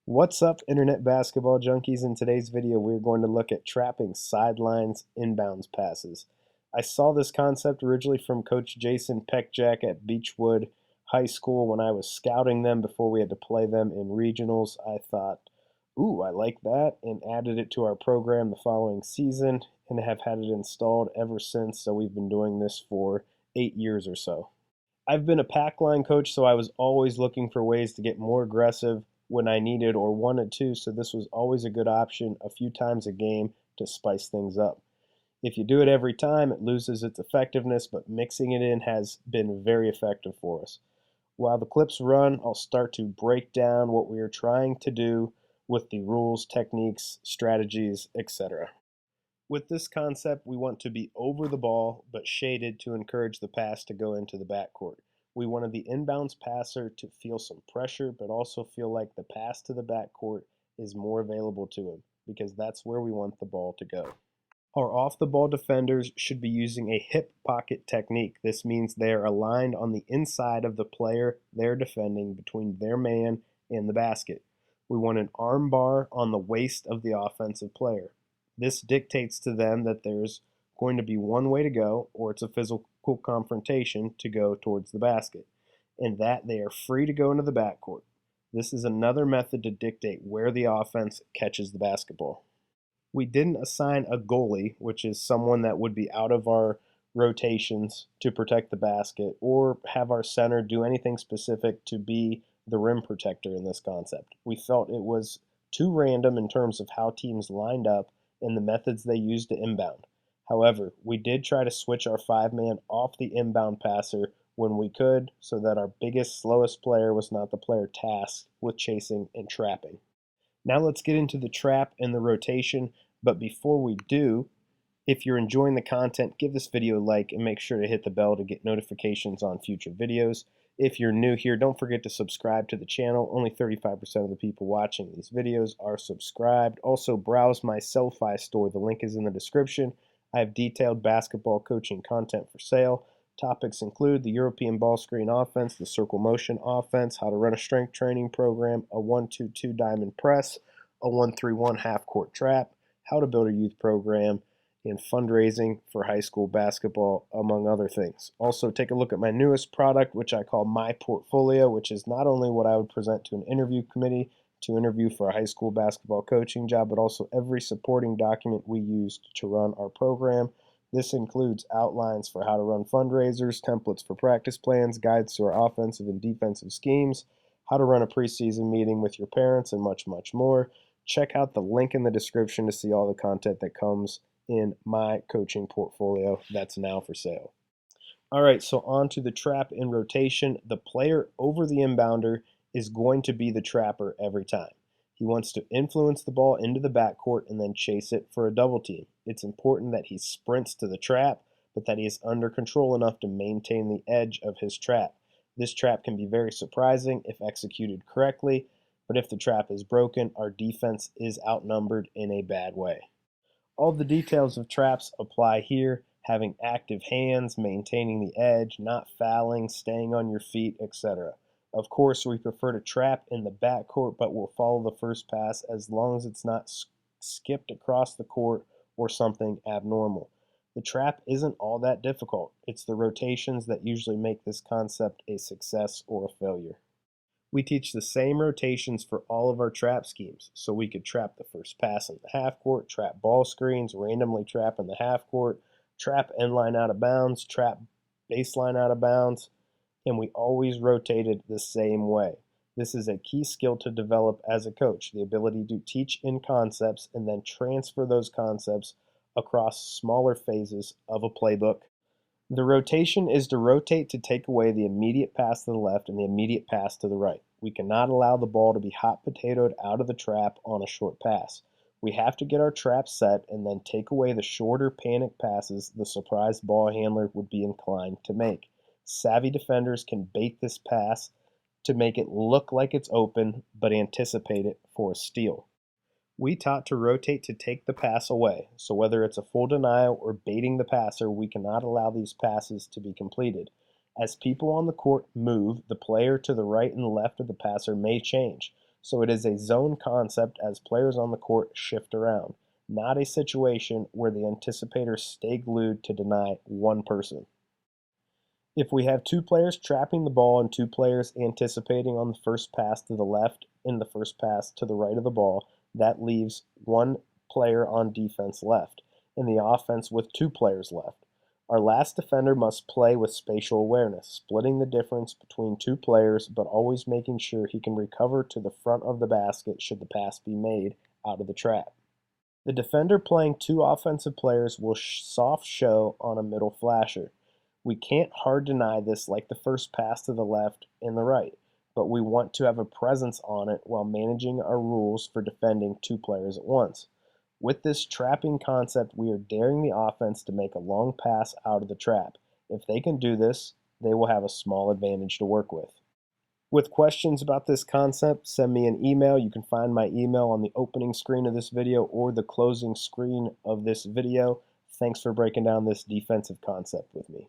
What's up, Internet Basketball Junkies? In today's video, we're going to look at trapping sidelines inbounds passes. I saw this concept originally from Coach Jason Peckjack at Beechwood High School when I was scouting them before we had to play them in regionals. I thought, ooh, I like that, and added it to our program the following season and have had it installed ever since, so we've been doing this for 8 years or so. I've been a pack line coach, so I was always looking for ways to get more aggressive when I needed or wanted to, so this was always a good option a few times a game to spice things up. If you do it every time, it loses its effectiveness, but mixing it in has been very effective for us. While the clips run, I'll start to break down what we are trying to do with the rules, techniques, strategies, etc. With this concept, we want to be over the ball but shaded to encourage the pass to go into the backcourt. We wanted the inbounds passer to feel some pressure but also feel like the pass to the backcourt is more available to him because that's where we want the ball to go. Our off-the-ball defenders should be using a hip pocket technique. This means they are aligned on the inside of the player they're defending between their man and the basket. We want an arm bar on the waist of the offensive player. This dictates to them that there's going to be one way to go, or it's a physical confrontation to go towards the basket, and that they are free to go into the backcourt. This is another method to dictate where the offense catches the basketball. We didn't assign a goalie, which is someone that would be out of our rotations to protect the basket, or have our center do anything specific to be the rim protector in this concept. We felt it was too random in terms of how teams lined up and the methods they used to inbound. However, we did try to switch our five-man off the inbound passer when we could so that our biggest, slowest player was not the player tasked with chasing and trapping. Now let's get into the trap and the rotation, but before we do, if you're enjoying the content, give this video a like and make sure to hit the bell to get notifications on future videos. If you're new here, don't forget to subscribe to the channel. Only 35% of the people watching these videos are subscribed. Also, browse my Sellfy store. The link is in the description. I have detailed basketball coaching content for sale. Topics include the European ball screen offense, the circle motion offense, how to run a strength training program, a 1-2-2 diamond press, a 1-3-1 half-court trap, how to build a youth program, and fundraising for high school basketball, among other things. Also, take a look at my newest product, which I call My Portfolio, which is not only what I would present to an interview committee to interview for a high school basketball coaching job, but also every supporting document we used to run our program. This includes outlines for how to run fundraisers, templates for practice plans, guides to our offensive and defensive schemes, how to run a preseason meeting with your parents, and much, much more. Check out the link in the description to see all the content that comes in my coaching portfolio that's now for sale. All right, so on to the trap in rotation. The player over the inbounder is going to be the trapper every time. He wants to influence the ball into the backcourt and then chase it for a double team. It's important that he sprints to the trap, but that he is under control enough to maintain the edge of his trap. This trap can be very surprising if executed correctly, but if the trap is broken, our defense is outnumbered in a bad way. All the details of traps apply here, having active hands, maintaining the edge, not fouling, staying on your feet, etc. Of course, we prefer to trap in the backcourt, but we'll follow the first pass as long as it's not skipped across the court or something abnormal. The trap isn't all that difficult. It's the rotations that usually make this concept a success or a failure. We teach the same rotations for all of our trap schemes, so we could trap the first pass in the half court, trap ball screens, randomly trap in the half court, trap end line out of bounds, trap baseline out of bounds, and we always rotated the same way. This is a key skill to develop as a coach, the ability to teach in concepts and then transfer those concepts across smaller phases of a playbook. The rotation is to rotate to take away the immediate pass to the left and the immediate pass to the right. We cannot allow the ball to be hot potatoed out of the trap on a short pass. We have to get our trap set and then take away the shorter panic passes the surprise ball handler would be inclined to make. Savvy defenders can bait this pass to make it look like it's open, but anticipate it for a steal. We taught to rotate to take the pass away, so whether it's a full denial or baiting the passer, we cannot allow these passes to be completed. As people on the court move, the player to the right and left of the passer may change, So it is a zone concept as players on the court shift around, not a situation where the anticipators stay glued to deny one person. If we have two players trapping the ball and two players anticipating on the first pass to the left and the first pass to the right of the ball, that leaves one player on defense left, and the offense with two players left. Our last defender must play with spatial awareness, splitting the difference between two players, but always making sure he can recover to the front of the basket should the pass be made out of the trap. The defender playing two offensive players will soft show on a middle flasher. We can't hard deny this like the first pass to the left and the right, but we want to have a presence on it while managing our rules for defending two players at once. With this trapping concept, we are daring the offense to make a long pass out of the trap. If they can do this, they will have a small advantage to work with. With questions about this concept, send me an email. You can find my email on the opening screen of this video or the closing screen of this video. Thanks for breaking down this defensive concept with me.